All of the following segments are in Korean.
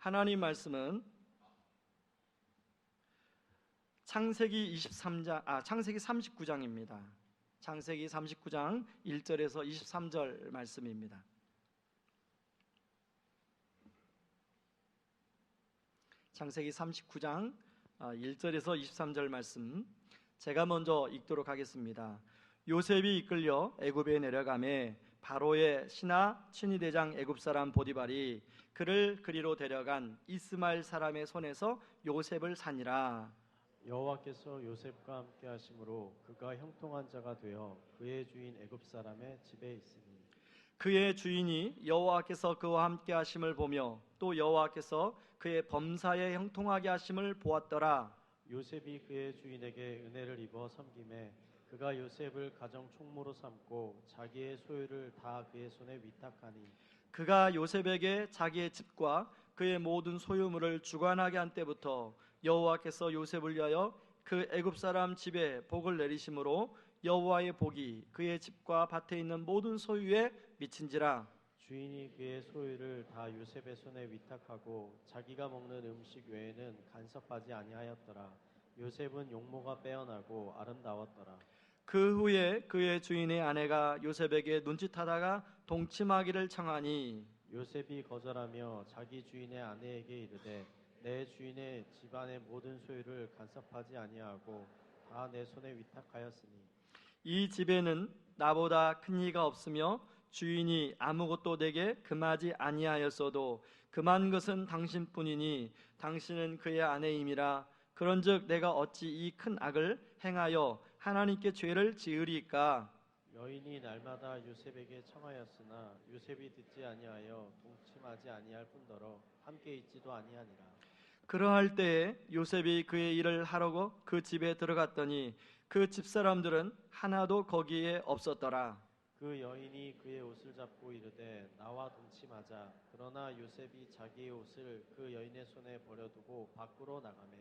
하나님 말씀은 창세기 39장입니다. 창세기 39장 1절에서 23절 말씀입니다. 창세기 39장 1절에서 23절 말씀 제가 먼저 읽도록 하겠습니다. 요셉이 이끌려 애굽에 내려가매 바로의 신하 친위대장 애굽사람 보디발이 그를 그리로 데려간 이스마엘 사람의 손에서 요셉을 사니라. 여호와께서 요셉과 함께 하심으로 그가 형통한 자가 되어 그의 주인 애굽 사람의 집에 있으니 그의 주인이 여호와께서 그와 함께 하심을 보며 또 여호와께서 그의 범사에 형통하게 하심을 보았더라. 요셉이 그의 주인에게 은혜를 입어 섬김에 그가 요셉을 가정 총무로 삼고 자기의 소유를 다 그의 손에 위탁하니 그가 요셉에게 자기의 집과 그의 모든 소유물을 주관하게 한 때부터 여호와께서 요셉을 위하여 그 애굽 사람 집에 복을 내리심으로 여호와의 복이 그의 집과 밭에 있는 모든 소유에 미친지라. 주인이 그의 소유를 다 요셉의 손에 위탁하고 자기가 먹는 음식 외에는 간섭하지 아니하였더라. 요셉은 용모가 빼어나고 아름다웠더라. 그 후에 그의 주인의 아내가 요셉에게 눈짓하다가 동침하기를 청하니 요셉이 거절하며 자기 주인의 아내에게 이르되 내 주인의 집안의 모든 소유를 간섭하지 아니하고 다 내 손에 위탁하였으니 이 집에는 나보다 큰 이가 없으며 주인이 아무것도 내게 금하지 아니하였어도 금한 것은 당신뿐이니 당신은 그의 아내임이라. 그런즉 내가 어찌 이 큰 악을 행하여 하나님께 죄를 지으리까? 여인이 날마다 요셉에게 청하였으나 요셉이 듣지 아니하여 동침하지 아니할 뿐더러 함께 있지도 아니하니라. 그러할 때에 요셉이 그의 일을 하려고 그 집에 들어갔더니 그 집사람들은 하나도 거기에 없었더라. 그 여인이 그의 옷을 잡고 이르되 나와 동침하자. 그러나 요셉이 자기의 옷을 그 여인의 손에 버려두고 밖으로 나가매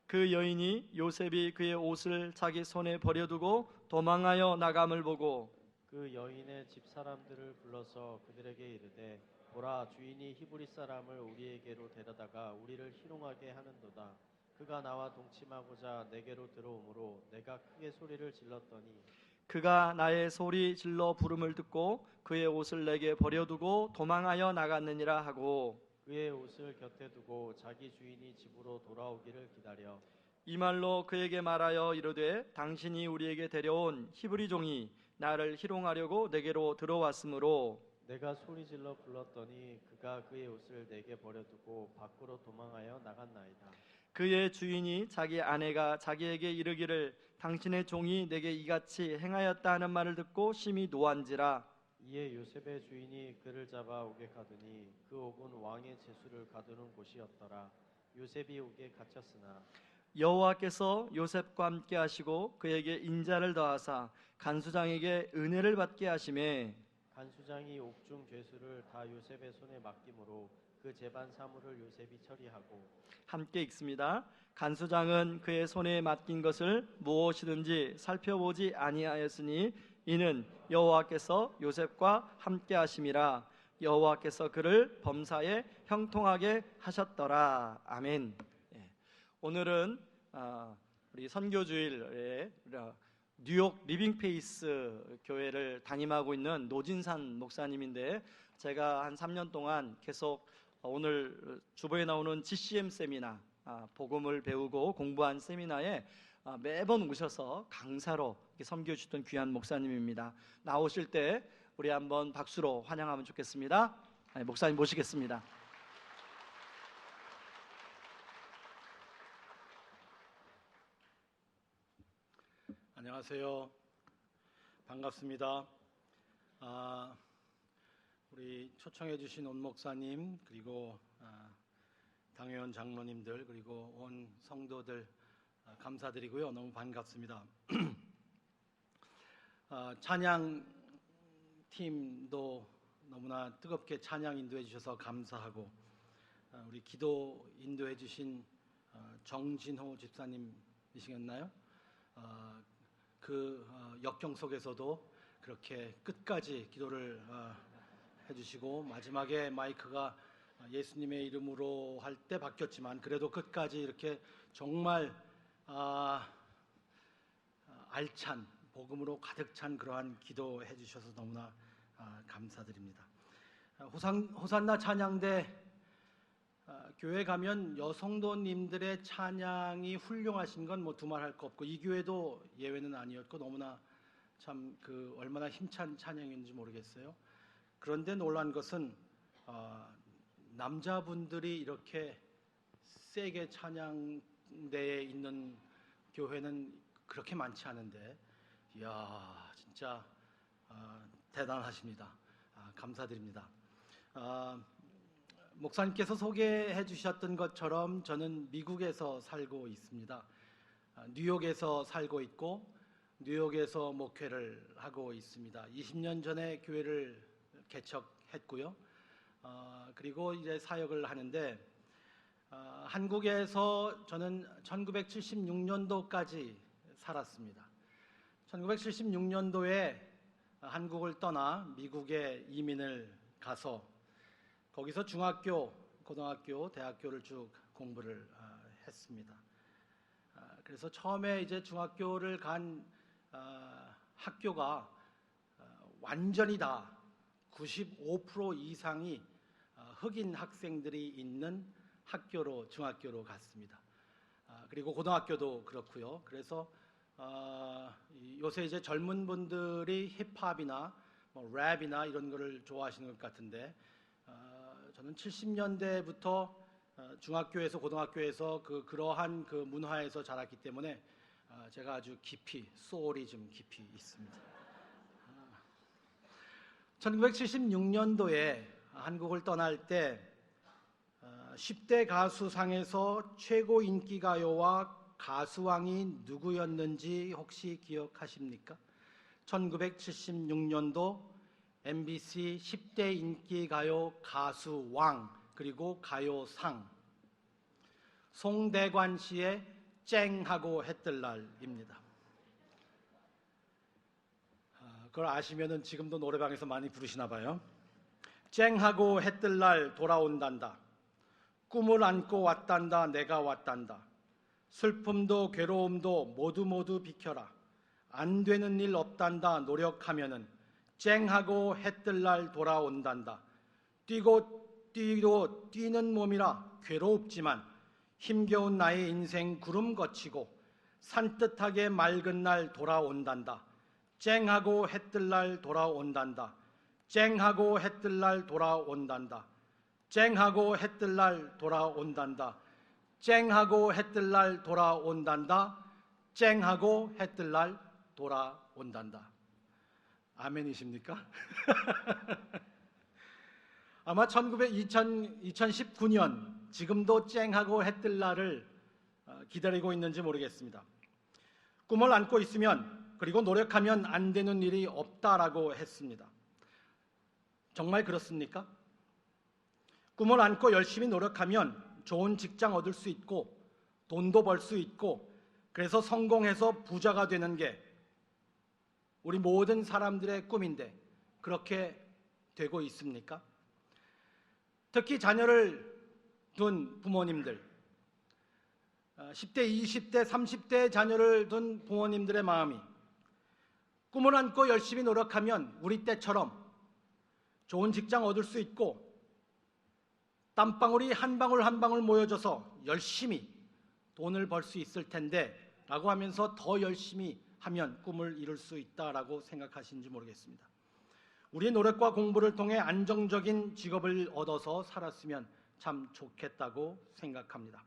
그 여인이 요셉이 그의 옷을 자기 손에 버려두고 도망하여 나감을 보고 그 여인의 집 사람들을 불러서 그들에게 이르되 보라, 주인이 히브리 사람을 우리에게로 데려다가 우리를 희롱하게 하는도다. 그가 나와 동침하고자 내게로 들어오므로 내가 크게 소리를 질렀더니 그가 나의 소리 질러 부름을 듣고 그의 옷을 내게 버려두고 도망하여 나갔느니라 하고 그의 옷을 곁에 두고 자기 주인이 집으로 돌아오기를 기다려 이 말로 그에게 말하여 이르되 당신이 우리에게 데려온 히브리 종이 나를 희롱하려고 내게로 들어왔으므로 내가 소리 질러 불렀더니 그가 그의 옷을 내게 버려두고 밖으로 도망하여 나갔나이다. 그의 주인이 자기 아내가 자기에게 이르기를 당신의 종이 내게 이같이 행하였다 하는 말을 듣고 심히 노한지라. 이에 요셉의 주인이 그를 잡아 옥에 가두니 그 옥은 왕의 제수를 가두는 곳이었더라. 요셉이 옥에 갇혔으나 여호와께서 요셉과 함께 하시고 그에게 인자를 더하사 간수장에게 은혜를 받게 하시매 간수장이 옥중 죄수를 다 요셉의 손에 맡김으로 그 재반 사물을 요셉이 처리하고 함께 읽습니다. 간수장은 그의 손에 맡긴 것을 무엇이든지 살펴보지 아니하였으니 이는 여호와께서 요셉과 함께 하심이라. 여호와께서 그를 범사에 형통하게 하셨더라. 아멘. 오늘은 우리 선교주일에 뉴욕 리빙페이스 교회를 담임하고 있는 노진산 목사님인데 제가 한 3년 동안 계속 오늘 주보에 나오는 GCM 세미나 복음을 배우고 공부한 세미나에 매번 오셔서 강사로 섬겨주셨던 귀한 목사님입니다. 나오실 때 우리 한번 박수로 환영하면 좋겠습니다. 목사님 모시겠습니다. 안녕하세요. 반갑습니다. 우리 초청해 주신 온 목사님 그리고 당회원 장로님들 그리고 온 성도들 감사드리고요. 너무 반갑습니다. 찬양 팀도 너무나 뜨겁게 찬양 인도해 주셔서 감사하고 우리 기도 인도해 주신 정진호 집사님이시겠나요? 그 역경 속에서도 그렇게 끝까지 기도를 해주시고 마지막에 마이크가 예수님의 이름으로 할 때 바뀌었지만 그래도 끝까지 이렇게 정말 알찬 복음으로 가득 찬 그러한 기도해 주셔서 너무나 감사드립니다. 호산나 찬양대 교회 가면 여성도님들의 찬양이 훌륭하신 건 뭐 두말할 거 없고 이 교회도 예외는 아니었고 너무나 참 그 얼마나 힘찬 찬양인지 모르겠어요. 그런데 놀란 것은 남자분들이 이렇게 세게 찬양대에 있는 교회는 그렇게 많지 않은데 이야 진짜 대단하십니다. 감사드립니다. 목사님께서 소개해 주셨던 것처럼 저는 미국에서 살고 있습니다. 뉴욕에서 살고 있고 뉴욕에서 목회를 하고 있습니다. 20년 전에 교회를 개척했고요. 그리고 이제 사역을 하는데 한국에서 저는 1976년도까지 살았습니다. 1976년도에 한국을 떠나 미국에 이민을 가서 거기서 중학교, 고등학교, 대학교를 쭉 공부를 했습니다. 그래서 처음에 이제 중학교를 간 학교가 완전히 다 95% 이상이 흑인 학생들이 있는 학교로 중학교로 갔습니다. 그리고 고등학교도 그렇고요. 그래서 요새 이제 젊은 분들이 힙합이나 뭐 랩이나 이런 거를 좋아하시는 것 같은데 저는 70년대부터 중학교에서 고등학교에서 그러한 그 문화에서 자랐기 때문에 제가 아주 깊이 소울이 좀 깊이 있습니다. 1976년도에 한국을 떠날 때 10대 가수상에서 최고 인기 가요와 가수왕이 누구였는지 혹시 기억하십니까? 1976년도 MBC 10대 인기 가요 가수왕 그리고 가요상 송대관 씨의 쨍하고 해뜰날입니다. 그걸 아시면은 지금도 노래방에서 많이 부르시나 봐요. 쨍하고 해뜰날 돌아온단다. 꿈을 안고 왔단다. 내가 왔단다. 슬픔도 괴로움도 모두 비켜라. 안 되는 일 없단다. 노력하면은 쨍하고 해뜰날 돌아온단다. 뛰는 몸이라 괴롭지만 힘겨운 나의 인생 구름 거치고 산뜻하게 맑은 날 돌아온단다. 쨍하고 해뜰날 돌아온단다. 쨍하고 해뜰날 돌아온단다. 쨍하고 해뜰날 돌아온단다. 쨍하고 해뜰날 돌아온단다. 쨍하고 해뜰날 돌아온단다. 아멘이십니까? 아마 2019년 지금도 쨍하고 해뜰날을 기다리고 있는지 모르겠습니다. 꿈을 안고 있으면 그리고 노력하면 안 되는 일이 없다라고 했습니다. 정말 그렇습니까? 꿈을 안고 열심히 노력하면 좋은 직장 얻을 수 있고 돈도 벌 수 있고 그래서 성공해서 부자가 되는 게 우리 모든 사람들의 꿈인데 그렇게 되고 있습니까? 특히 자녀를 둔 부모님들 10대, 20대, 30대 자녀를 둔 부모님들의 마음이 꿈을 안고 열심히 노력하면 우리 때처럼 좋은 직장 얻을 수 있고 땀방울이 한 방울 한 방울 모여져서 열심히 돈을 벌 수 있을 텐데 라고 하면서 더 열심히 하면 꿈을 이룰 수 있다라고 생각하시는지 모르겠습니다. 우리의 노력과 공부를 통해 안정적인 직업을 얻어서 살았으면 참 좋겠다고 생각합니다.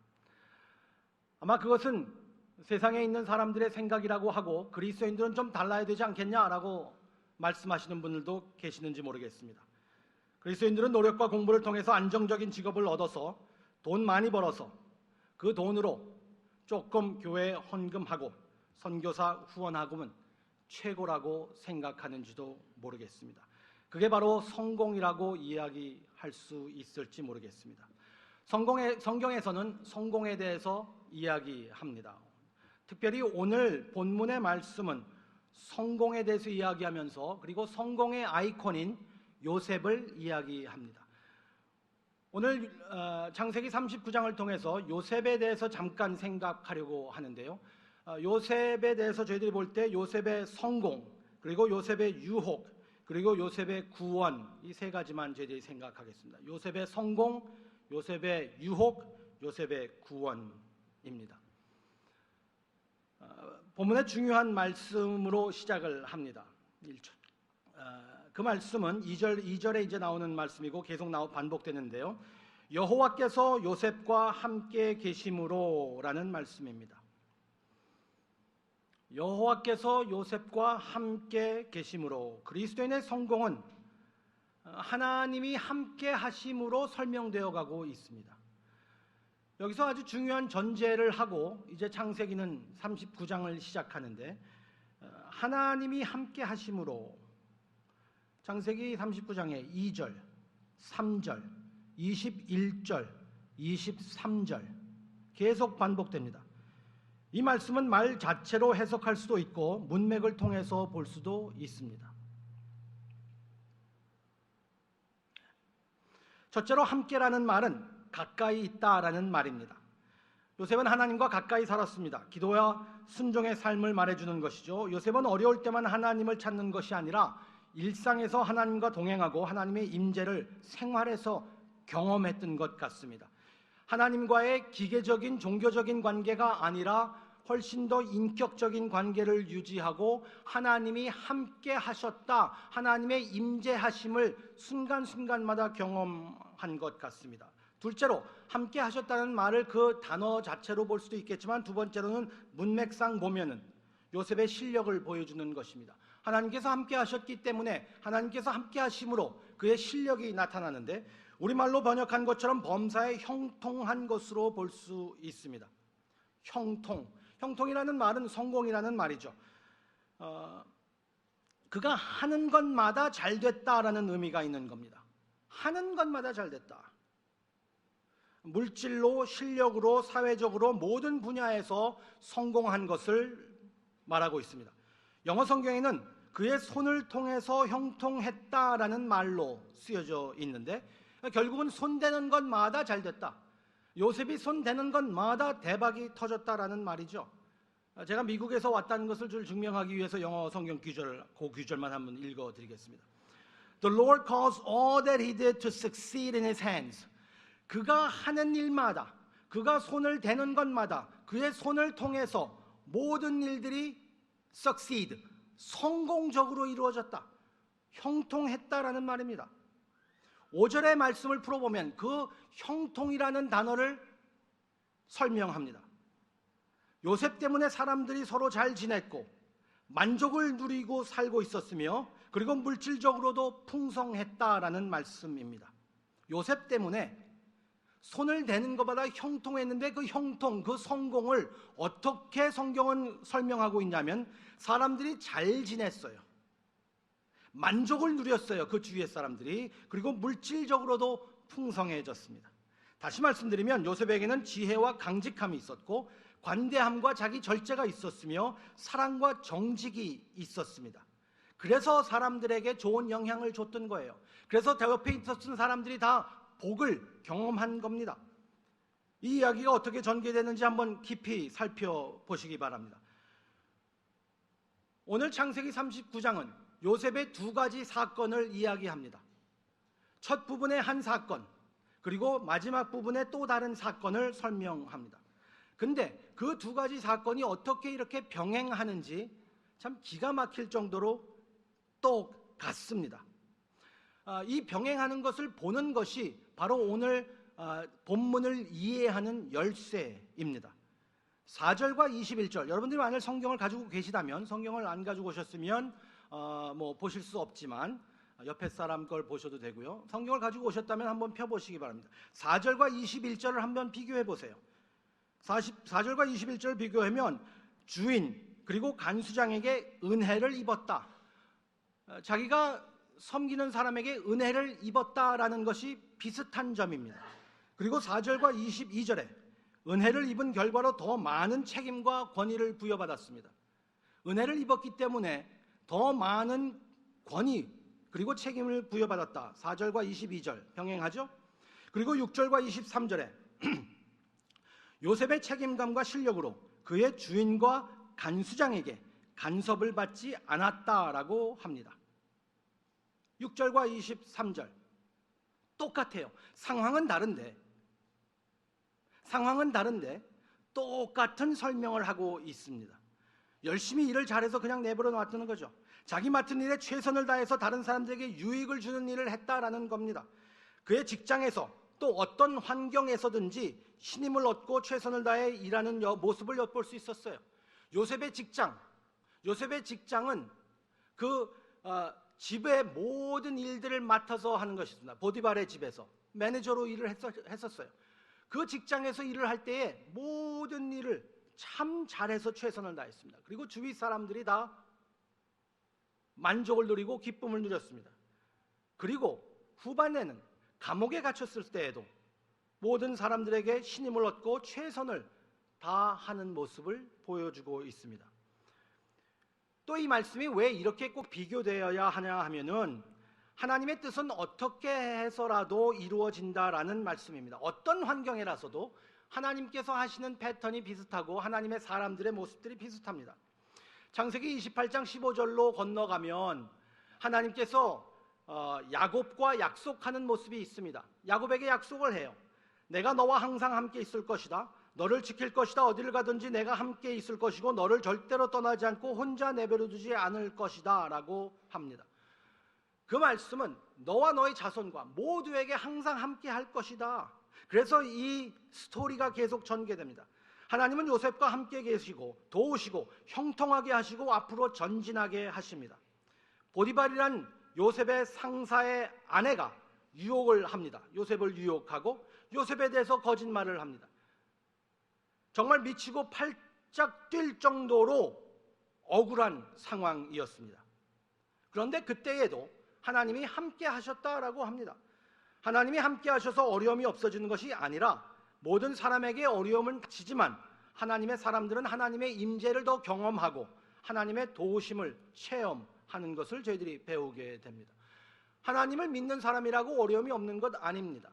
아마 그것은 세상에 있는 사람들의 생각이라고 하고 그리스도인들은 좀 달라야 되지 않겠냐라고 말씀하시는 분들도 계시는지 모르겠습니다. 그리스도인들은 노력과 공부를 통해서 안정적인 직업을 얻어서 돈 많이 벌어서 그 돈으로 조금 교회에 헌금하고 선교사 후원하고는 최고라고 생각하는지도 모르겠습니다. 그게 바로 성공이라고 이야기할 수 있을지 모르겠습니다. 성경에서는 성공에 대해서 이야기합니다. 특별히 오늘 본문의 말씀은 성공에 대해서 이야기하면서 그리고 성공의 아이콘인 요셉을 이야기합니다. 오늘 창세기 39장을 통해서 요셉에 대해서 잠깐 생각하려고 하는데요. 요셉에 대해서 저희들이 볼 때 요셉의 성공, 그리고 요셉의 유혹, 그리고 요셉의 구원, 이 세 가지만 저희들이 생각하겠습니다. 요셉의 성공, 요셉의 유혹, 요셉의 구원입니다. 본문의 중요한 말씀으로 시작을 합니다. 1절. 그 말씀은 2절에 이제 나오는 말씀이고 계속 반복되는데요. 여호와께서 요셉과 함께 계심으로라는 말씀입니다. 여호와께서 요셉과 함께 계심으로, 그리스도인의 성공은 하나님이 함께 하심으로 설명되어 가고 있습니다. 여기서 아주 중요한 전제를 하고 이제 창세기는 39장을 시작하는데, 하나님이 함께 하심으로 창세기 39장에 2절, 3절, 21절, 23절 계속 반복됩니다. 이 말씀은 말 자체로 해석할 수도 있고 문맥을 통해서 볼 수도 있습니다. 첫째로 함께라는 말은 가까이 있다라는 말입니다. 요셉은 하나님과 가까이 살았습니다. 기도와 순종의 삶을 말해주는 것이죠. 요셉은 어려울 때만 하나님을 찾는 것이 아니라 일상에서 하나님과 동행하고 하나님의 임재를 생활에서 경험했던 것 같습니다. 하나님과의 기계적인 종교적인 관계가 아니라 훨씬 더 인격적인 관계를 유지하고 하나님이 함께 하셨다, 하나님의 임재하심을 순간순간마다 경험한 것 같습니다. 둘째로 함께 하셨다는 말을 그 단어 자체로 볼 수도 있겠지만, 두 번째로는 문맥상 보면은 요셉의 실력을 보여주는 것입니다. 하나님께서 함께 하셨기 때문에 하나님께서 함께 하심으로 그의 실력이 나타나는데, 우리말로 번역한 것처럼 범사에 형통한 것으로 볼 수 있습니다. 형통이라는 말은 성공이라는 말이죠. 그가 하는 것마다 잘 됐다라는 의미가 있는 겁니다. 하는 것마다 잘 됐다. 물질로, 실력으로, 사회적으로 모든 분야에서 성공한 것을 말하고 있습니다. 영어 성경에는 그의 손을 통해서 형통했다라는 말로 쓰여져 있는데, 결국은 손대는 것마다 잘 됐다. 요셉이 손대는 것마다 대박이 터졌다라는 말이죠. 제가 미국에서 왔다는 것을 증명하기 위해서 영어 성경 그 구절만 한번 읽어드리겠습니다. The Lord caused all that he did to succeed in his hands. 그가 하는 일마다, 그가 손을 대는 것마다, 그의 손을 통해서 모든 일들이 succeed, 성공적으로 이루어졌다, 형통했다라는 말입니다. 5절의 말씀을 풀어보면 그 형통이라는 단어를 설명합니다. 요셉 때문에 사람들이 서로 잘 지냈고 만족을 누리고 살고 있었으며, 그리고 물질적으로도 풍성했다라는 말씀입니다. 요셉 때문에 손을 대는 것보다 형통했는데, 그 형통, 그 성공을 어떻게 성경은 설명하고 있냐면, 사람들이 잘 지냈어요. 만족을 누렸어요, 그 주위의 사람들이. 그리고 물질적으로도 풍성해졌습니다. 다시 말씀드리면 요셉에게는 지혜와 강직함이 있었고, 관대함과 자기 절제가 있었으며, 사랑과 정직이 있었습니다. 그래서 사람들에게 좋은 영향을 줬던 거예요. 그래서 옆에 있었던 사람들이 다 복을 경험한 겁니다. 이 이야기가 어떻게 전개되는지 한번 깊이 살펴보시기 바랍니다. 오늘 창세기 39장은 요셉의 두 가지 사건을 이야기합니다. 첫 부분의 한 사건, 그리고 마지막 부분의 또 다른 사건을 설명합니다. 근데 그 두 가지 사건이 어떻게 이렇게 병행하는지 참 기가 막힐 정도로 똑같습니다. 이 병행하는 것을 보는 것이 바로 오늘 본문을 이해하는 열쇠입니다. 4절과 21절, 여러분들이 만약 성경을 가지고 계시다면, 성경을 안 가지고 오셨으면 보실 수 없지만 옆에 사람 걸 보셔도 되고요. 성경을 가지고 오셨다면 한번 펴보시기 바랍니다. 4절과 21절을 한번 비교해 보세요. 4절과 21절을 비교하면 주인 그리고 간수장에게 은혜를 입었다, 자기가 섬기는 사람에게 은혜를 입었다라는 것이 비슷한 점입니다. 그리고 4절과 22절에 은혜를 입은 결과로 더 많은 책임과 권위를 부여받았습니다. 은혜를 입었기 때문에 더 많은 권위 그리고 책임을 부여받았다. 4절과 22절 병행하죠. 그리고 6절과 23절에 요셉의 책임감과 실력으로 그의 주인과 간수장에게 간섭을 받지 않았다라고 합니다. 6절과 23절 똑같아요. 상황은 다른데 똑같은 설명을 하고 있습니다. 열심히 일을 잘해서 그냥 내버려 놨다는 거죠. 자기 맡은 일에 최선을 다해서 다른 사람들에게 유익을 주는 일을 했다라는 겁니다. 그의 직장에서 또 어떤 환경에서든지 신임을 얻고 최선을 다해 일하는 모습을 엿볼 수 있었어요. 요셉의 직장은 집의 모든 일들을 맡아서 하는 것이었습니다. 보디발의 집에서 매니저로 일을 했었어요. 그 직장에서 일을 할 때에 모든 일을 참 잘해서 최선을 다했습니다. 그리고 주위 사람들이 다 만족을 누리고 기쁨을 누렸습니다. 그리고 후반에는 감옥에 갇혔을 때에도 모든 사람들에게 신임을 얻고 최선을 다하는 모습을 보여주고 있습니다. 또 이 말씀이 왜 이렇게 꼭 비교되어야 하냐 하면은 하나님의 뜻은 어떻게 해서라도 이루어진다라는 말씀입니다. 어떤 환경이라서도 하나님께서 하시는 패턴이 비슷하고 하나님의 사람들의 모습들이 비슷합니다. 창세기 28장 15절로 건너가면 하나님께서 야곱과 약속하는 모습이 있습니다. 야곱에게 약속을 해요. 내가 너와 항상 함께 있을 것이다. 너를 지킬 것이다. 어디를 가든지 내가 함께 있을 것이고 너를 절대로 떠나지 않고 혼자 내버려두지 않을 것이다 라고 합니다. 그 말씀은 너와 너의 자손과 모두에게 항상 함께 할 것이다. 그래서 이 스토리가 계속 전개됩니다. 하나님은 요셉과 함께 계시고 도우시고 형통하게 하시고 앞으로 전진하게 하십니다. 보디발이란 요셉의 상사의 아내가 유혹을 합니다. 요셉을 유혹하고 요셉에 대해서 거짓말을 합니다. 정말 미치고 팔짝 뛸 정도로 억울한 상황이었습니다. 그런데 그때에도 하나님이 함께 하셨다라고 합니다. 하나님이 함께 하셔서 어려움이 없어지는 것이 아니라 모든 사람에게 어려움은 닥치지만 하나님의 사람들은 하나님의 임재를 더 경험하고 하나님의 도우심을 체험하는 것을 저희들이 배우게 됩니다. 하나님을 믿는 사람이라고 어려움이 없는 것 아닙니다.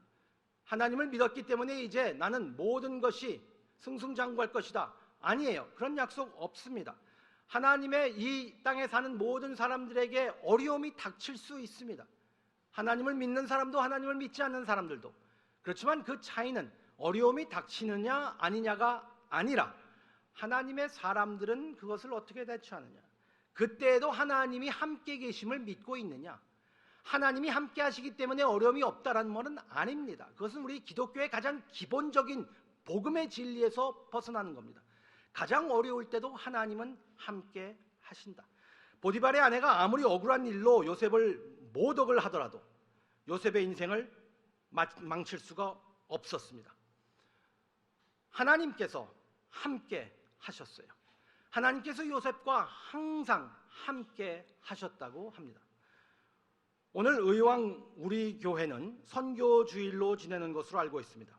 하나님을 믿었기 때문에 이제 나는 모든 것이 승승장구할 것이다. 아니에요. 그런 약속 없습니다. 하나님의 이 땅에 사는 모든 사람들에게 어려움이 닥칠 수 있습니다. 하나님을 믿는 사람도 하나님을 믿지 않는 사람들도. 그렇지만 그 차이는 어려움이 닥치느냐 아니냐가 아니라 하나님의 사람들은 그것을 어떻게 대처하느냐, 그때에도 하나님이 함께 계심을 믿고 있느냐. 하나님이 함께 하시기 때문에 어려움이 없다라는 말은 아닙니다. 그것은 우리 기독교의 가장 기본적인 복음의 진리에서 벗어나는 겁니다. 가장 어려울 때도 하나님은 함께 하신다. 보디발의 아내가 아무리 억울한 일로 요셉을 모독을 하더라도 요셉의 인생을 망칠 수가 없었습니다. 하나님께서 함께 하셨어요. 하나님께서 요셉과 항상 함께 하셨다고 합니다. 오늘 의왕 우리 교회는 선교 주일로 지내는 것으로 알고 있습니다.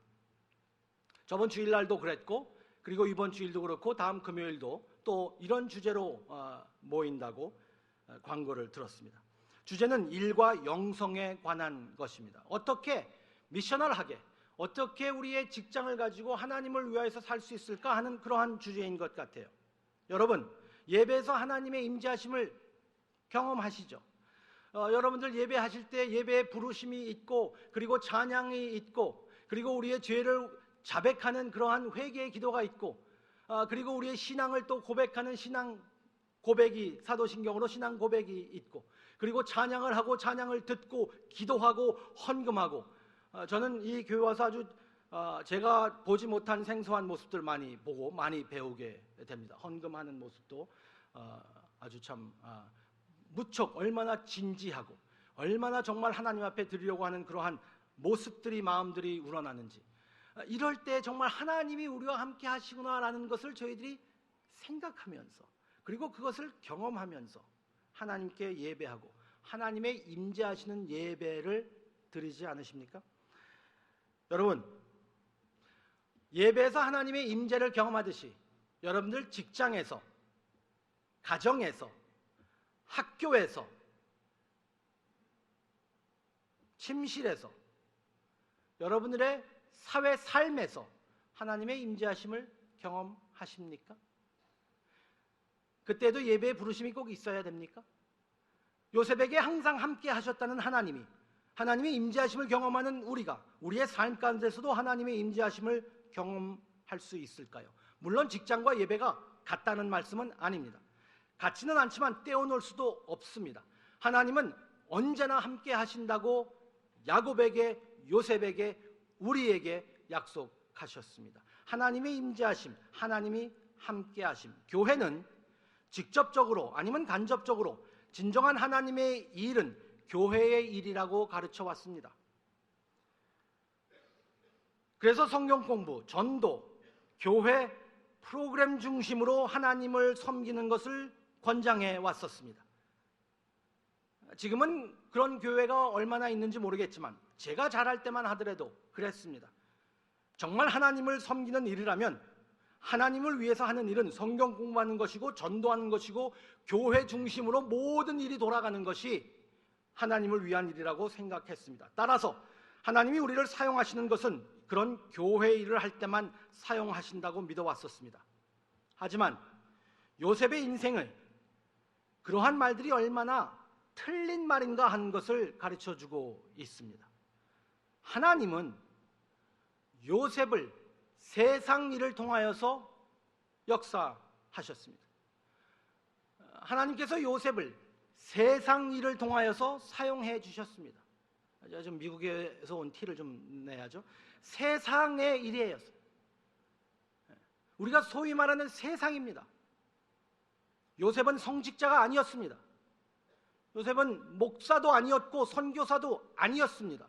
저번 주일날도 그랬고, 그리고 이번 주일도 그렇고 다음 금요일도 또 이런 주제로 모인다고 광고를 들었습니다. 주제는 일과 영성에 관한 것입니다. 어떻게 미셔널하게, 어떻게 우리의 직장을 가지고 하나님을 위하여서 살 수 있을까 하는 그러한 주제인 것 같아요. 여러분, 예배에서 하나님의 임재하심을 경험하시죠? 여러분들 예배하실 때 예배의 부르심이 있고, 그리고 찬양이 있고, 그리고 우리의 죄를 자백하는 그러한 회개의 기도가 있고, 그리고 우리의 신앙을 또 고백하는 신앙 고백이, 사도신경으로 신앙 고백이 있고, 그리고 찬양을 하고 찬양을 듣고 기도하고 헌금하고, 저는 이 교회 와서 아주 제가 보지 못한 생소한 모습들 많이 보고 많이 배우게 됩니다. 헌금하는 모습도 아주 참 무척 얼마나 진지하고 얼마나 정말 하나님 앞에 드리려고 하는 그러한 모습들이, 마음들이 우러나는지, 이럴 때 정말 하나님이 우리와 함께 하시구나라는 것을 저희들이 생각하면서, 그리고 그것을 경험하면서 하나님께 예배하고 하나님의 임재하시는 예배를 드리지 않으십니까? 여러분, 예배에서 하나님의 임재를 경험하듯이 여러분들 직장에서, 가정에서, 학교에서, 침실에서 여러분들의 사회 삶에서 하나님의 임재하심을 경험하십니까? 그때도 예배의 부르심이 꼭 있어야 됩니까? 요셉에게 항상 함께 하셨다는 하나님이, 하나님의 임재하심을 경험하는 우리가 우리의 삶 가운데서도 하나님의 임재하심을 경험할 수 있을까요? 물론 직장과 예배가 같다는 말씀은 아닙니다. 같지는 않지만 떼어놓을 수도 없습니다. 하나님은 언제나 함께 하신다고 야곱에게, 요셉에게, 우리에게 약속하셨습니다. 하나님의 임재하심, 하나님이 함께 하심. 교회는 직접적으로 아니면 간접적으로 진정한 하나님의 일은 교회의 일이라고 가르쳐 왔습니다. 그래서 성경 공부, 전도, 교회 프로그램 중심으로 하나님을 섬기는 것을 권장해 왔었습니다. 지금은 그런 교회가 얼마나 있는지 모르겠지만 제가 잘할 때만 하더라도 그랬습니다. 정말 하나님을 섬기는 일이라면 하나님을 위해서 하는 일은 성경 공부하는 것이고 전도하는 것이고 교회 중심으로 모든 일이 돌아가는 것이 하나님을 위한 일이라고 생각했습니다. 따라서 하나님이 우리를 사용하시는 것은 그런 교회 일을 할 때만 사용하신다고 믿어왔었습니다. 하지만 요셉의 인생을 그러한 말들이 얼마나 틀린 말인가 하는 것을 가르쳐주고 있습니다. 하나님은 요셉을 세상 일을 통하여서 역사하셨습니다. 하나님께서 요셉을 세상 일을 통하여서 사용해 주셨습니다. 좀 미국에서 온 티를 좀 내야죠. 세상의 일이에요. 우리가 소위 말하는 세상입니다. 요셉은 성직자가 아니었습니다. 요셉은 목사도 아니었고 선교사도 아니었습니다.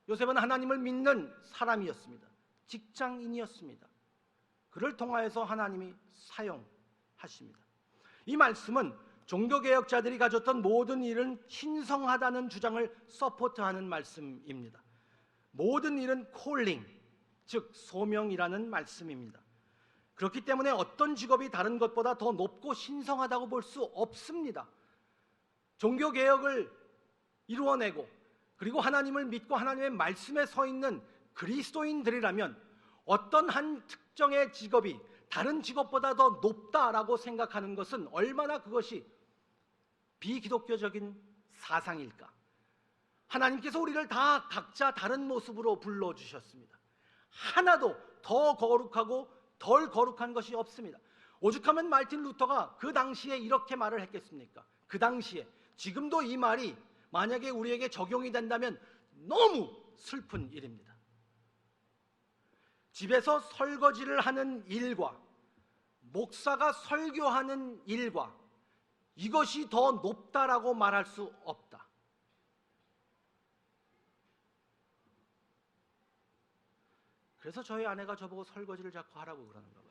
요셉은 하나님을 믿는 사람이었습니다. 직장인이었습니다. 그를 통하여서 하나님이 사용하십니다. 이 말씀은 종교개혁자들이 가졌던 모든 일은 신성하다는 주장을 서포트하는 말씀입니다. 모든 일은 콜링, 즉 소명이라는 말씀입니다. 그렇기 때문에 어떤 직업이 다른 것보다 더 높고 신성하다고 볼 수 없습니다. 종교개혁을 이루어내고 그리고 하나님을 믿고 하나님의 말씀에 서 있는 그리스도인들이라면 어떤 한 특정의 직업이 다른 직업보다 더 높다라고 생각하는 것은 얼마나 그것이 비기독교적인 사상일까? 하나님께서 우리를 다 각자 다른 모습으로 불러주셨습니다. 하나도 더 거룩하고 덜 거룩한 것이 없습니다. 오죽하면 마르틴 루터가 그 당시에 이렇게 말을 했겠습니까? 그 당시에, 지금도 이 말이 만약에 우리에게 적용이 된다면 너무 슬픈 일입니다. 집에서 설거지를 하는 일과 목사가 설교하는 일과 이것이 더 높다라고 말할 수 없다. 그래서 저희 아내가 저보고 설거지를 자꾸 하라고 그러는가 봐요.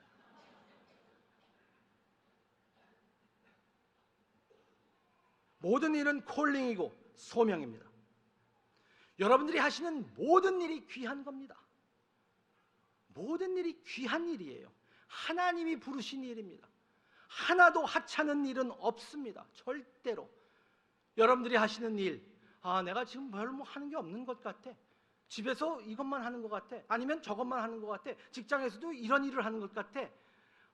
모든 일은 콜링이고 소명입니다. 여러분들이 하시는 모든 일이 귀한 겁니다. 모든 일이 귀한 일이에요. 하나님이 부르신 일입니다. 하나도 하찮은 일은 없습니다. 절대로. 여러분들이 하시는 일, 내가 지금 별로 하는 게 없는 것 같아. 집에서 이것만 하는 것 같아. 아니면 저것만 하는 것 같아. 직장에서도 이런 일을 하는 것 같아.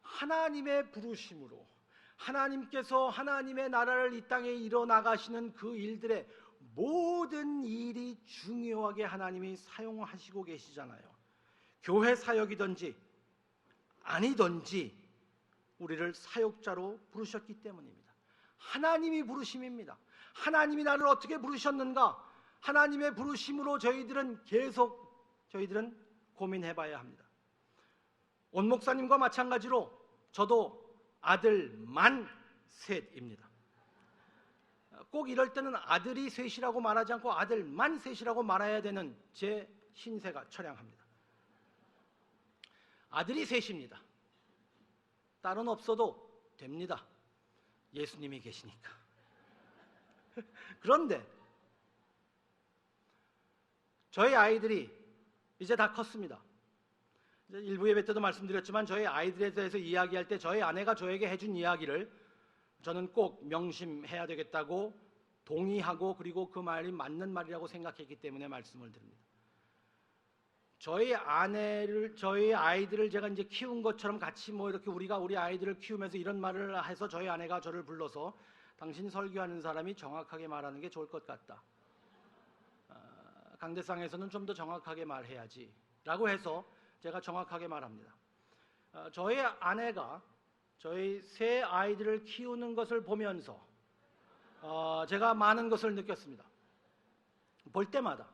하나님의 부르심으로 하나님께서 하나님의 나라를 이 땅에 이뤄나가시는 그 일들의 모든 일이 중요하게 하나님이 사용하시고 계시잖아요. 교회 사역이든지 아니든지 우리를 사역자로 부르셨기 때문입니다. 하나님이 부르심입니다. 하나님이 나를 어떻게 부르셨는가? 하나님의 부르심으로 저희들은 고민해봐야 합니다. 온 목사님과 마찬가지로 저도 아들만 셋입니다. 꼭 이럴 때는 아들이 셋이라고 말하지 않고 아들만 셋이라고 말해야 되는 제 신세가 처량합니다. 아들이 셋입니다. 딸은 없어도 됩니다. 예수님이 계시니까. 그런데 저희 아이들이 이제 다 컸습니다. 일부 예배 때도 말씀드렸지만 저희 아이들에 대해서 이야기할 때 저희 아내가 저에게 해준 이야기를 저는 꼭 명심해야 되겠다고 동의하고 그리고 그 말이 맞는 말이라고 생각했기 때문에 말씀을 드립니다. 저희 아이들을 제가 이제 키운 것처럼 같이 뭐 이렇게 우리가 우리 아이들을 키우면서 이런 말을 해서 저희 아내가 저를 불러서 당신 설교하는 사람이 정확하게 말하는 게 좋을 것 같다. 강대상에서는 좀 더 정확하게 말해야지 라고 해서 제가 정확하게 말합니다. 저희 아내가 저희 세 아이들을 키우는 것을 보면서 제가 많은 것을 느꼈습니다. 볼 때마다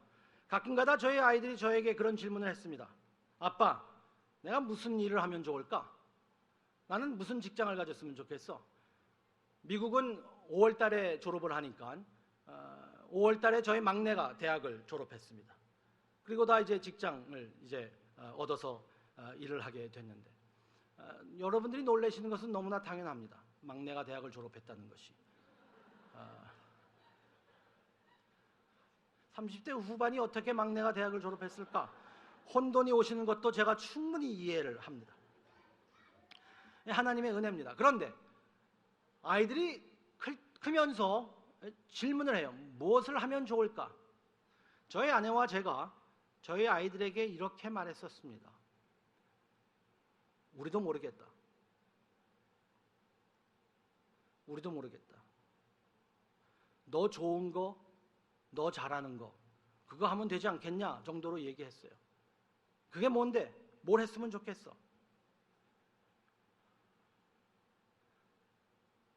가끔가다 저희 아이들이 저에게 그런 질문을 했습니다. 아빠, 내가 무슨 일을 하면 좋을까? 나는 무슨 직장을 가졌으면 좋겠어? 미국은 5월 달에 졸업을 하니까 5월 달에 저희 막내가 대학을 졸업했습니다. 그리고 다 이제 직장을 이제 얻어서 일을 하게 됐는데 여러분들이 놀라시는 것은 너무나 당연합니다. 막내가 대학을 졸업했다는 것이. 30대 후반이 어떻게 막내가 대학을 졸업했을까? 혼돈이 오시는 것도 제가 충분히 이해를 합니다. 하나님의 은혜입니다. 그런데 아이들이 크면서 질문을 해요. 무엇을 하면 좋을까? 저희 아내와 제가 저희 아이들에게 이렇게 말했었습니다. 우리도 모르겠다. 우리도 모르겠다. 너 좋은 거, 너 잘하는 거, 그거 하면 되지 않겠냐 정도로 얘기했어요. 그게 뭔데? 뭘 했으면 좋겠어?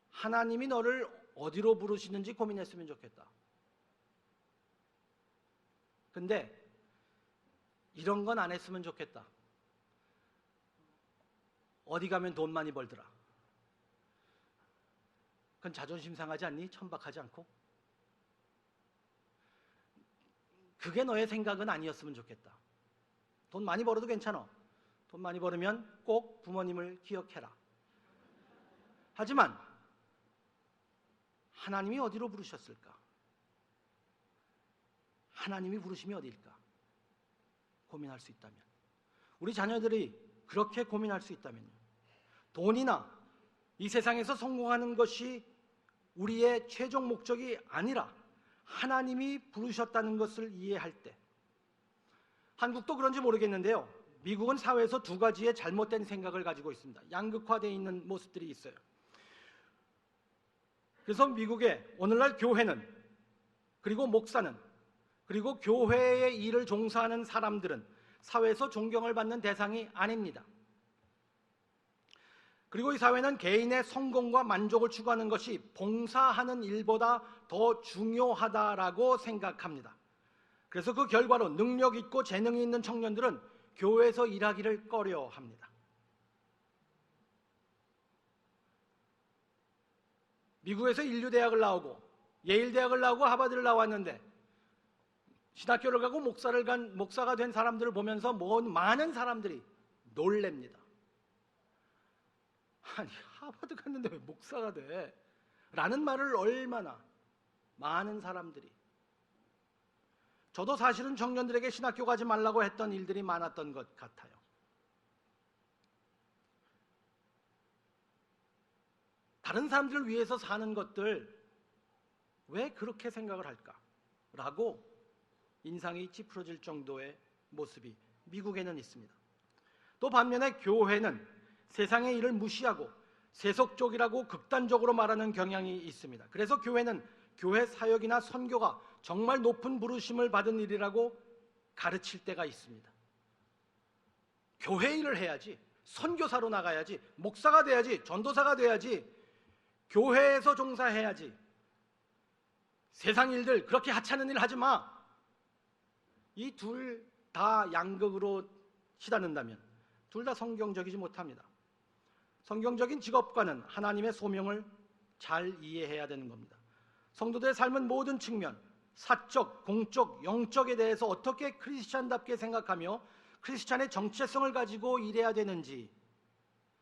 하나님이 너를 어디로 부르시는지 고민했으면 좋겠다. 근데 이런 건 안 했으면 좋겠다. 어디 가면 돈 많이 벌더라. 그건 자존심 상하지 않니? 천박하지 않고? 그게 너의 생각은 아니었으면 좋겠다. 돈 많이 벌어도 괜찮아. 돈 많이 벌으면 꼭 부모님을 기억해라. 하지만 하나님이 어디로 부르셨을까? 하나님이 부르심이 어디일까? 고민할 수 있다면, 우리 자녀들이 그렇게 고민할 수 있다면요, 돈이나 이 세상에서 성공하는 것이 우리의 최종 목적이 아니라 하나님이 부르셨다는 것을 이해할 때, 한국도 그런지 모르겠는데요, 미국은 사회에서 두 가지의 잘못된 생각을 가지고 있습니다. 양극화되어 있는 모습들이 있어요. 그래서 미국의 오늘날 교회는, 그리고 목사는, 그리고 교회의 일을 종사하는 사람들은 사회에서 존경을 받는 대상이 아닙니다. 그리고 이 사회는 개인의 성공과 만족을 추구하는 것이 봉사하는 일보다 더 중요하다라고 생각합니다. 그래서 그 결과로 능력 있고 재능이 있는 청년들은 교회에서 일하기를 꺼려합니다. 미국에서 인류대학을 나오고 예일대학을 나오고 하버드를 나왔는데 신학교를 가고 목사가 된 사람들을 보면서 많은 사람들이 놀랍니다. 아니, 하버드 갔는데 왜 목사가 돼? 라는 말을 얼마나 많은 사람들이. 저도 사실은 청년들에게 신학교 가지 말라고 했던 일들이 많았던 것 같아요. 다른 사람들을 위해서 사는 것들 왜 그렇게 생각을 할까? 라고 인상이 찌푸러질 정도의 모습이 미국에는 있습니다. 또 반면에 교회는 세상의 일을 무시하고 세속적이라고 극단적으로 말하는 경향이 있습니다. 그래서 교회는 교회 사역이나 선교가 정말 높은 부르심을 받은 일이라고 가르칠 때가 있습니다. 교회 일을 해야지, 선교사로 나가야지, 목사가 돼야지, 전도사가 돼야지, 교회에서 종사해야지, 세상 일들 그렇게 하찮은 일 하지 마. 이 둘 다 양극으로 치닫는다면 둘 다 성경적이지 못합니다. 성경적인 직업과는 하나님의 소명을 잘 이해해야 되는 겁니다. 성도들의 삶은 모든 측면, 사적, 공적, 영적에 대해서 어떻게 크리스찬답게 생각하며 크리스찬의 정체성을 가지고 일해야 되는지,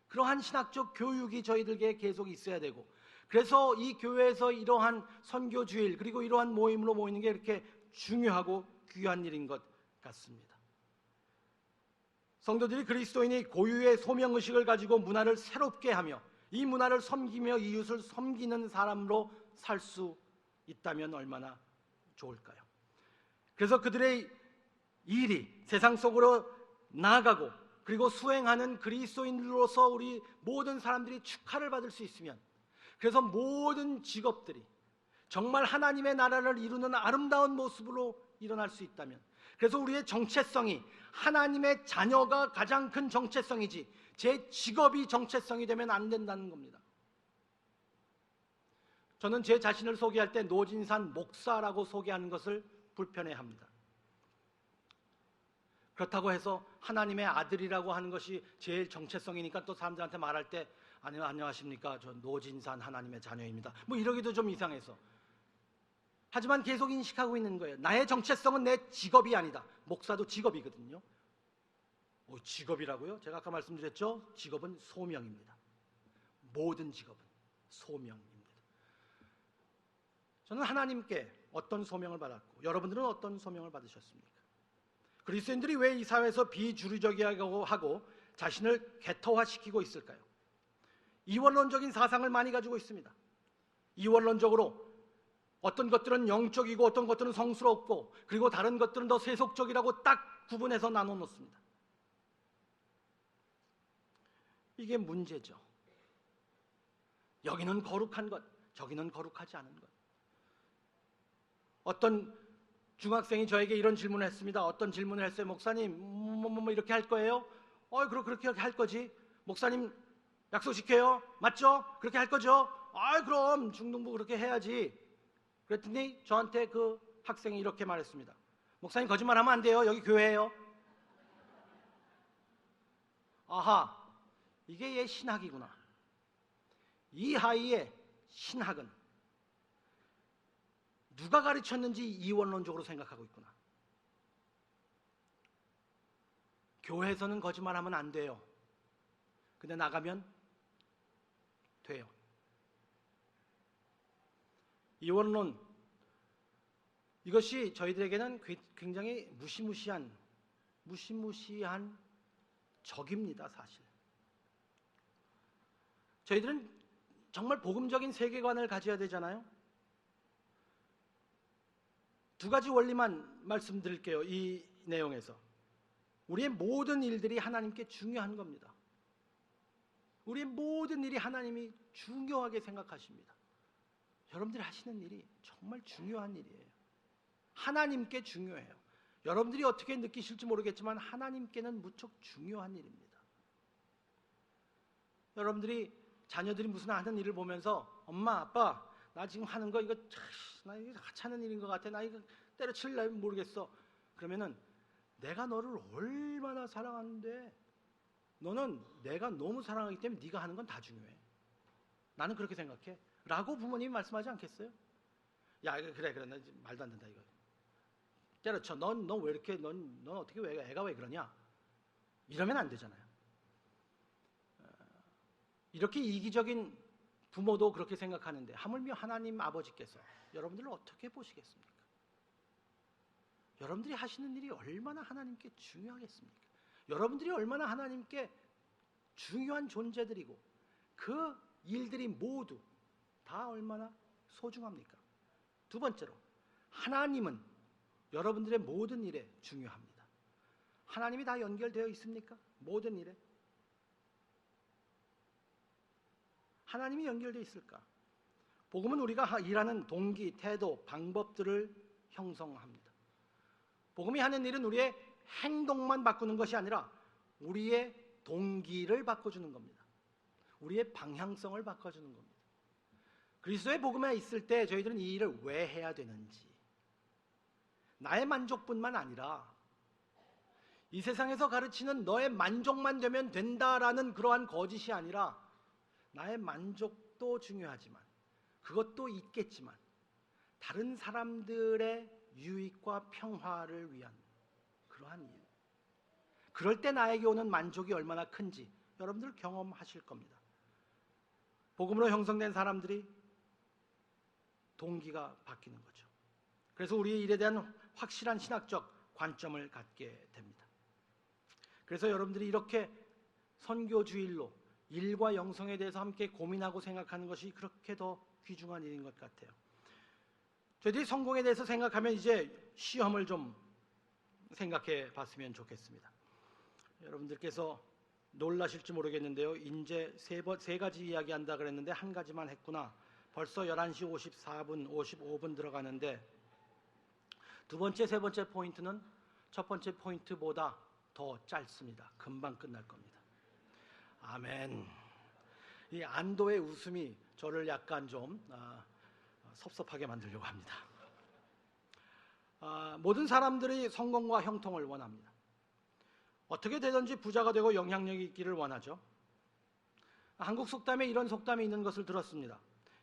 그러한 신학적 교육이 저희들에게 계속 있어야 되고, 그래서 이 교회에서 이러한 선교주일 그리고 이러한 모임으로 모이는 게 이렇게 중요하고 귀한 일인 것 같습니다. 성도들이 그리스도인이 고유의 소명의식을 가지고 문화를 새롭게 하며 이 문화를 섬기며 이웃을 섬기는 사람으로 살 수 있다면 얼마나 좋을까요? 그래서 그들의 일이 세상 속으로 나아가고 그리고 수행하는 그리스도인들로서 우리 모든 사람들이 축하를 받을 수 있으면, 그래서 모든 직업들이 정말 하나님의 나라를 이루는 아름다운 모습으로 일어날 수 있다면, 그래서 우리의 정체성이 하나님의 자녀가 가장 큰 정체성이지 제 직업이 정체성이 되면 안 된다는 겁니다. 저는 제 자신을 소개할 때 노진산 목사라고 소개하는 것을 불편해합니다. 그렇다고 해서 하나님의 아들이라고 하는 것이 제일 정체성이니까 또 사람들한테 말할 때 안녕하십니까, 저 노진산 하나님의 자녀입니다, 뭐 이러기도 좀 이상해서. 하지만 계속 인식하고 있는 거예요. 나의 정체성은 내 직업이 아니다. 목사도 직업이거든요. 직업이라고요? 제가 아까 말씀드렸죠? 직업은 소명입니다. 모든 직업은 소명입니다. 저는 하나님께 어떤 소명을 받았고 여러분들은 어떤 소명을 받으셨습니까? 그리스도인들이 왜 이 사회에서 비주류적이라고 하고 자신을 개토화시키고 있을까요? 이원론적인 사상을 많이 가지고 있습니다. 이원론적으로 어떤 것들은 영적이고 어떤 것들은 성스럽고 그리고 다른 것들은 더 세속적이라고 딱 구분해서 나눠 놓습니다. 이게 문제죠. 여기는 거룩한 것, 저기는 거룩하지 않은 것. 어떤 중학생이 저에게 이런 질문을 했습니다. 어떤 질문을 했어요? 목사님, 뭐 이렇게 할 거예요? 그렇게 할 거지. 목사님 약속시켜요? 맞죠? 그렇게 할 거죠? 그럼 중등부 그렇게 해야지. 그랬더니 저한테 그 학생이 이렇게 말했습니다. 목사님 거짓말하면 안 돼요. 여기 교회예요. 아하, 이게 얘 신학이구나. 이 아이의 신학은 누가 가르쳤는지 이원론적으로 생각하고 있구나. 교회에서는 거짓말하면 안 돼요. 근데 나가면 돼요. 이원론, 이것이 저희들에게는 굉장히 무시무시한 적입니다. 사실 저희들은 정말 복음적인 세계관을 가져야 되잖아요. 두 가지 원리만 말씀드릴게요. 이 내용에서 우리의 모든 일들이 하나님께 중요한 겁니다. 우리의 모든 일이 하나님이 중요하게 생각하십니다. 여러분들이 하시는 일이 정말 중요한 일이에요. 하나님께 중요해요. 여러분들이 어떻게 느끼실지 모르겠지만 하나님께는 무척 중요한 일입니다. 여러분들이 자녀들이 무슨 하는 일을 보면서 엄마, 아빠, 나 지금 하는 거 나 이거 하찮은 일인 것 같아. 나 이거 때려칠래 모르겠어. 그러면은 내가 너를 얼마나 사랑하는데 너는 내가 너무 사랑하기 때문에 네가 하는 건 다 중요해. 나는 그렇게 생각해. 라고 부모님이 말씀하지 않겠어요? 야, 그래, 나 말도 안 된다 이거. 때려쳐. 넌 왜 이렇게 넌 어떻게 왜 애가 왜 그러냐? 이러면 안 되잖아요. 이렇게 이기적인 부모도 그렇게 생각하는데 하물며 하나님 아버지께서 여러분들을 어떻게 보시겠습니까? 여러분들이 하시는 일이 얼마나 하나님께 중요하겠습니까? 여러분들이 얼마나 하나님께 중요한 존재들이고 그 일들이 모두 다 얼마나 소중합니까? 두 번째로, 하나님은 여러분들의 모든 일에 중요합니다. 하나님이 다 연결되어 있습니까? 모든 일에? 하나님이 연결되어 있을까? 복음은 우리가 일하는 동기, 태도, 방법들을 형성합니다. 복음이 하는 일은 우리의 행동만 바꾸는 것이 아니라 우리의 동기를 바꿔주는 겁니다. 우리의 방향성을 바꿔주는 겁니다. 그리스도의 복음에 있을 때 저희들은 이 일을 왜 해야 되는지, 나의 만족뿐만 아니라 이 세상에서 가르치는 너의 만족만 되면 된다라는 그러한 거짓이 아니라 나의 만족도 중요하지만 그것도 있겠지만 다른 사람들의 유익과 평화를 위한 그러한 일, 그럴 때 나에게 오는 만족이 얼마나 큰지 여러분들 경험하실 겁니다. 복음으로 형성된 사람들이 동기가 바뀌는 거죠. 그래서 우리의 일에 대한 확실한 신학적 관점을 갖게 됩니다. 그래서 여러분들이 이렇게 선교주일로 일과 영성에 대해서 함께 고민하고 생각하는 것이 그렇게 더 귀중한 일인 것 같아요. 저희들이 성공에 대해서 생각하면 이제 시험을 좀 생각해 봤으면 좋겠습니다. 여러분들께서 놀라실지 모르겠는데요. 이제 세 가지 이야기한다 그랬는데 한 가지만 했구나. 벌써 11시 54분, 55분 들어가는데 두 번째, 세 번째 포인트는 첫 번째 포인트보다 더 짧습니다. 금방 끝날 겁니다. 아멘. 이 안도의 웃음이 저를 약간 좀 섭섭하게 만들려고 합니다. 모든 사람들이 성공과 형통을 원합니다. 어떻게 되든지 부자가 되고 영향력이 있기를 원하죠. 한국 속담에 이런 속담이 있는 것을 들었습니다.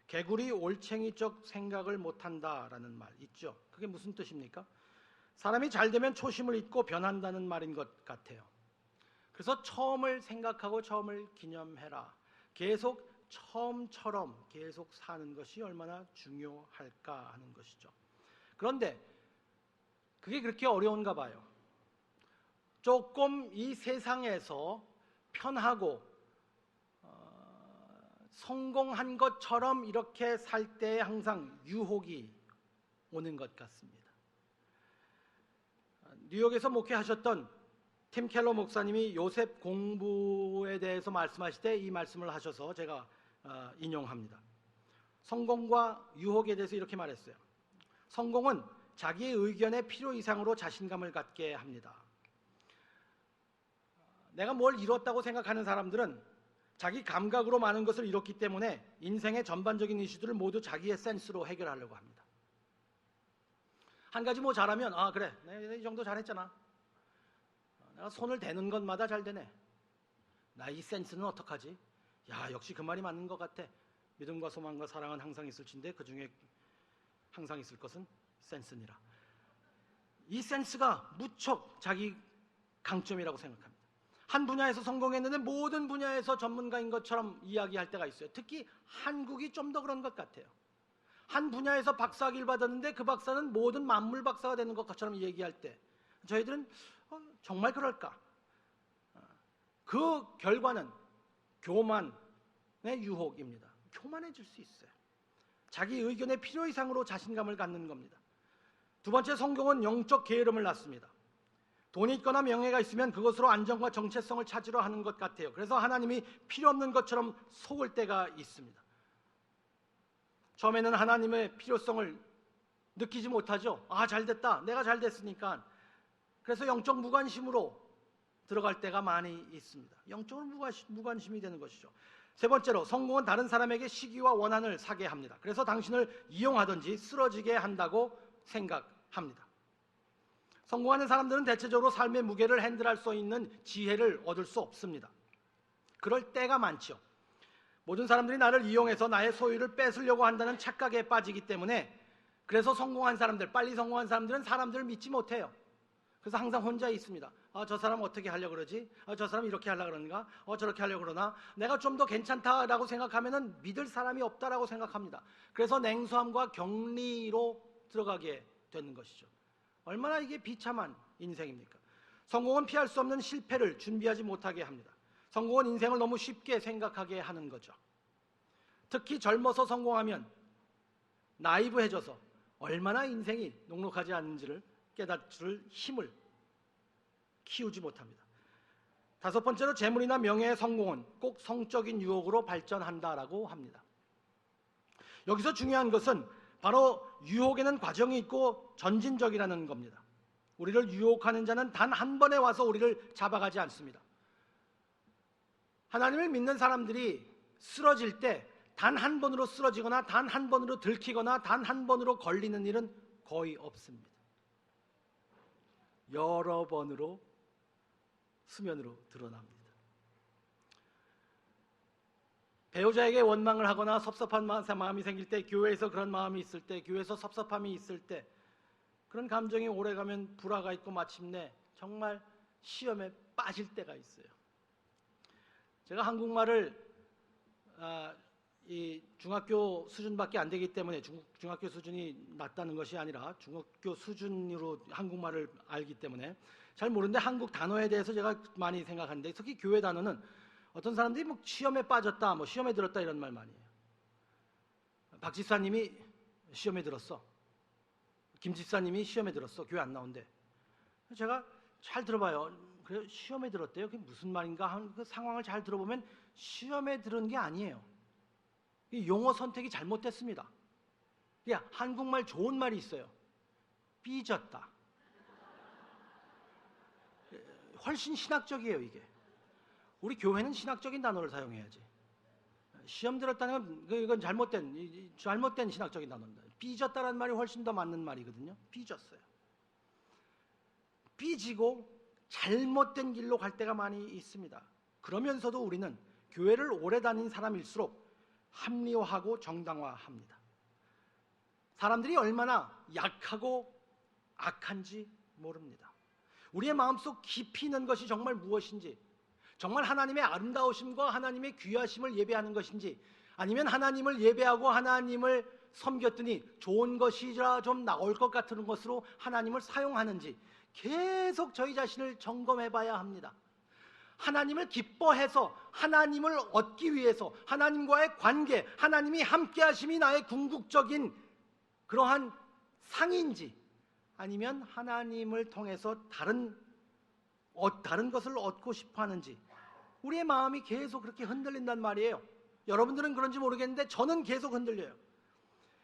개구리 올챙이적 생각을 못한다라는 말 있죠. 그게 무슨 뜻입니까? 사람이 잘 되면 초심을 잃고 변한다는 말인 것 같아요. 그래서 처음을 생각하고 처음을 기념해라. 계속 처음처럼 계속 사는 것이 얼마나 중요할까 하는 것이죠. 그런데 그게 그렇게 어려운가 봐요. 조금 이 세상에서 편하고 성공한 것처럼 이렇게 살 때 항상 유혹이 오는 것 같습니다. 뉴욕에서 목회하셨던 팀 켈러 목사님이 요셉 공부에 대해서 말씀하실 때 이 말씀을 하셔서 제가 인용합니다. 성공과 유혹에 대해서 이렇게 말했어요. 성공은 자기의 의견의 필요 이상으로 자신감을 갖게 합니다. 내가 뭘 이뤘다고 생각하는 사람들은 자기 감각으로 많은 것을 이뤘기 때문에 인생의 전반적인 이슈들을 모두 자기의 센스로 해결하려고 합니다. 한 가지 뭐 잘하면 그래, 내가 이 정도 잘했잖아. 내가 손을 대는 것마다 잘 되네. 나 이 센스는 어떡하지? 야, 역시 그 말이 맞는 것 같아. 믿음과 소망과 사랑은 항상 있을진데 그 중에 항상 있을 것은 센스니라. 이 센스가 무척 자기 강점이라고 생각합니다. 한 분야에서 성공했는데 모든 분야에서 전문가인 것처럼 이야기할 때가 있어요. 특히 한국이 좀 더 그런 것 같아요. 한 분야에서 박사학위를 받았는데 그 박사는 모든 만물 박사가 되는 것처럼 얘기할 때 저희들은 정말 그럴까? 그 결과는 교만의 유혹입니다. 교만해질 수 있어요. 자기 의견의 필요 이상으로 자신감을 갖는 겁니다. 두 번째, 성공은 영적 게으름을 낳습니다. 돈이 있거나 명예가 있으면 그것으로 안정과 정체성을 찾으려 하는 것 같아요. 그래서 하나님이 필요 없는 것처럼 속을 때가 있습니다. 처음에는 하나님의 필요성을 느끼지 못하죠. 잘됐다. 내가 잘 됐으니까. 그래서 영적 무관심으로 들어갈 때가 많이 있습니다. 영적으로 무관심이 되는 것이죠. 세 번째로, 성공은 다른 사람에게 시기와 원한을 사게 합니다. 그래서 당신을 이용하든지 쓰러지게 한다고 생각합니다. 성공하는 사람들은 대체적으로 삶의 무게를 핸들할 수 있는 지혜를 얻을 수 없습니다. 그럴 때가 많죠. 모든 사람들이 나를 이용해서 나의 소유를 뺏으려고 한다는 착각에 빠지기 때문에 그래서 성공한 사람들, 빨리 성공한 사람들은 사람들을 믿지 못해요. 그래서 항상 혼자 있습니다. 저 사람 어떻게 하려고 그러지? 저 사람 이렇게 하려고 그러는가? 저렇게 하려고 그러나? 내가 좀 더 괜찮다라고 생각하면은 믿을 사람이 없다라고 생각합니다. 그래서 냉소함과 격리로 들어가게 되는 것이죠. 얼마나 이게 비참한 인생입니까? 성공은 피할 수 없는 실패를 준비하지 못하게 합니다. 성공은 인생을 너무 쉽게 생각하게 하는 거죠. 특히 젊어서 성공하면 나이브해져서 얼마나 인생이 녹록하지 않은지를 깨닫을 힘을 키우지 못합니다. 다섯 번째로, 재물이나 명예의 성공은 꼭 성적인 유혹으로 발전한다라고 합니다. 여기서 중요한 것은 바로 유혹에는 과정이 있고 전진적이라는 겁니다. 우리를 유혹하는 자는 단 한 번에 와서 우리를 잡아가지 않습니다. 하나님을 믿는 사람들이 쓰러질 때 단 한 번으로 쓰러지거나 단 한 번으로 들키거나 단 한 번으로 걸리는 일은 거의 없습니다. 여러 번으로 수면으로 드러납니다. 배우자에게 원망을 하거나 섭섭한 마음이 생길 때, 교회에서 그런 마음이 있을 때, 교회에서 섭섭함이 있을 때, 그런 감정이 오래가면 불화가 있고 마침내 정말 시험에 빠질 때가 있어요. 제가 한국말을 이 중학교 수준밖에 안 되기 때문에 중학교 수준이 낮다는 것이 아니라 중학교 수준으로 한국말을 알기 때문에 잘 모르는데 한국 단어에 대해서 제가 많이 생각하는데, 특히 교회 단어는 어떤 사람들이 뭐 시험에 빠졌다, 뭐 시험에 들었다 이런 말 많이 해요. 박 집사님이 시험에 들었어. 김 집사님이 시험에 들었어. 교회 안 나온대. 제가 잘 들어봐요. 그래 시험에 들었대요. 그게 무슨 말인가 하는 그 상황을 잘 들어보면 시험에 들은 게 아니에요. 이 용어 선택이 잘못됐습니다. 야, 한국말 좋은 말이 있어요. 삐졌다. 훨씬 신학적이에요, 이게. 우리 교회는 신학적인 단어를 사용해야지. 시험 들었다는 건 이건 잘못된 신학적인 단어입니다. 삐졌다라는 말이 훨씬 더 맞는 말이거든요. 삐졌어요. 삐지고 잘못된 길로 갈 때가 많이 있습니다. 그러면서도 우리는 교회를 오래 다닌 사람일수록 합리화하고 정당화합니다. 사람들이 얼마나 약하고 악한지 모릅니다. 우리의 마음속 깊이 있는 것이 정말 무엇인지, 정말 하나님의 아름다우심과 하나님의 귀하심을 예배하는 것인지, 아니면 하나님을 예배하고 하나님을 섬겼더니 좋은 것이라 좀 나올 것 같은 것으로 하나님을 사용하는지 계속 저희 자신을 점검해 봐야 합니다. 하나님을 기뻐해서 하나님을 얻기 위해서 하나님과의 관계, 하나님이 함께 하심이 나의 궁극적인 그러한 상인지, 아니면 하나님을 통해서 다른 것을 얻고 싶어 하는지, 우리의 마음이 계속 그렇게 흔들린단 말이에요. 여러분들은 그런지 모르겠는데 저는 계속 흔들려요.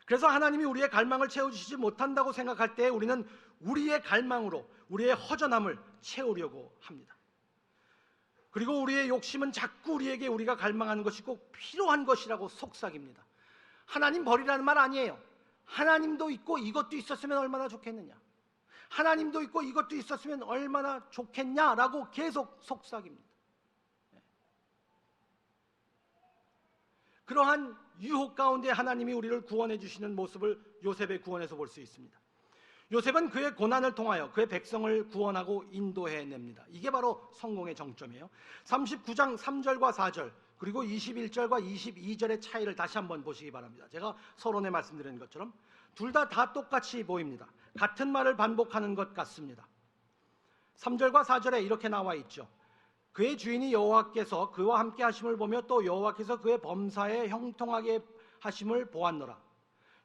그래서 하나님이 우리의 갈망을 채워주시지 못한다고 생각할 때 우리는 우리의 갈망으로 우리의 허전함을 채우려고 합니다. 그리고 우리의 욕심은 자꾸 우리에게 우리가 갈망하는 것이 꼭 필요한 것이라고 속삭입니다. 하나님 버리라는 말 아니에요. 하나님도 있고 이것도 있었으면 얼마나 좋겠느냐, 하나님도 있고 이것도 있었으면 얼마나 좋겠냐라고 계속 속삭입니다. 그러한 유혹 가운데 하나님이 우리를 구원해 주시는 모습을 요셉의 구원에서 볼 수 있습니다. 요셉은 그의 고난을 통하여 그의 백성을 구원하고 인도해냅니다. 이게 바로 성공의 정점이에요. 39장 3절과 4절 그리고 21절과 22절의 차이를 다시 한번 보시기 바랍니다. 제가 서론에 말씀드린 것처럼 둘 다 똑같이 보입니다. 같은 말을 반복하는 것 같습니다. 3절과 4절에 이렇게 나와 있죠. 그의 주인이 여호와께서 그와 함께 하심을 보며 또 여호와께서 그의 범사에 형통하게 하심을 보았노라.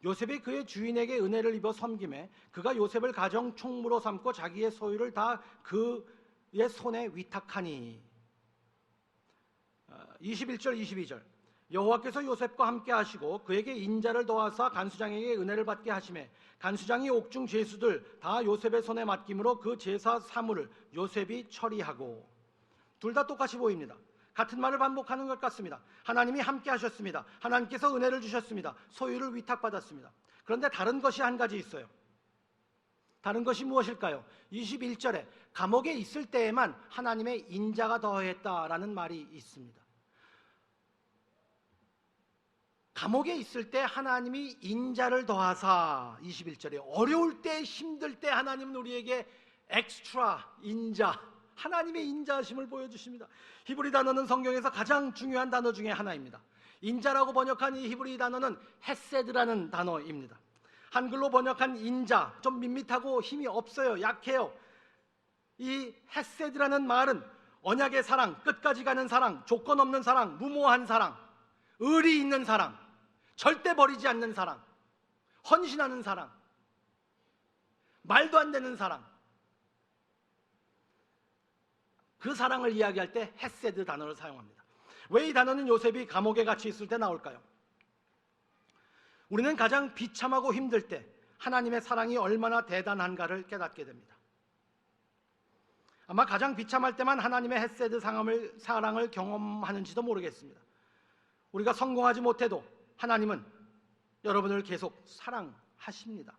요셉이 그의 주인에게 은혜를 입어 섬김에 그가 요셉을 가정 총무로 삼고 자기의 소유를 다 그의 손에 위탁하니. 21절 22절 여호와께서 요셉과 함께 하시고 그에게 인자를 더하사 간수장에게 은혜를 받게 하시매 간수장이 옥중 죄수들 다 요셉의 손에 맡김으로 그 제사 사물을 요셉이 처리하고. 둘 다 똑같이 보입니다. 같은 말을 반복하는 것 같습니다. 하나님이 함께 하셨습니다. 하나님께서 은혜를 주셨습니다. 소유를 위탁받았습니다. 그런데 다른 것이 한 가지 있어요. 다른 것이 무엇일까요? 21절에 감옥에 있을 때에만 하나님의 인자가 더했다라는 말이 있습니다. 감옥에 있을 때 하나님이 인자를 더하사, 21절에 어려울 때 힘들 때 하나님은 우리에게 엑스트라 인자, 하나님의 인자하심을 보여주십니다. 히브리 단어는 성경에서 가장 중요한 단어 중에 하나입니다. 인자라고 번역한 이 히브리 단어는 헤세드라는 단어입니다. 한글로 번역한 인자, 좀 밋밋하고 힘이 없어요. 약해요. 이 헤세드라는 말은 언약의 사랑, 끝까지 가는 사랑, 조건 없는 사랑, 무모한 사랑, 의리 있는 사랑, 절대 버리지 않는 사랑, 헌신하는 사랑, 말도 안 되는 사랑, 그 사랑을 이야기할 때 헤세드 단어를 사용합니다. 왜 이 단어는 요셉이 감옥에 갇혀 있을 때 나올까요? 우리는 가장 비참하고 힘들 때 하나님의 사랑이 얼마나 대단한가를 깨닫게 됩니다. 아마 가장 비참할 때만 하나님의 헤세드 사랑을 경험하는지도 모르겠습니다. 우리가 성공하지 못해도 하나님은 여러분을 계속 사랑하십니다.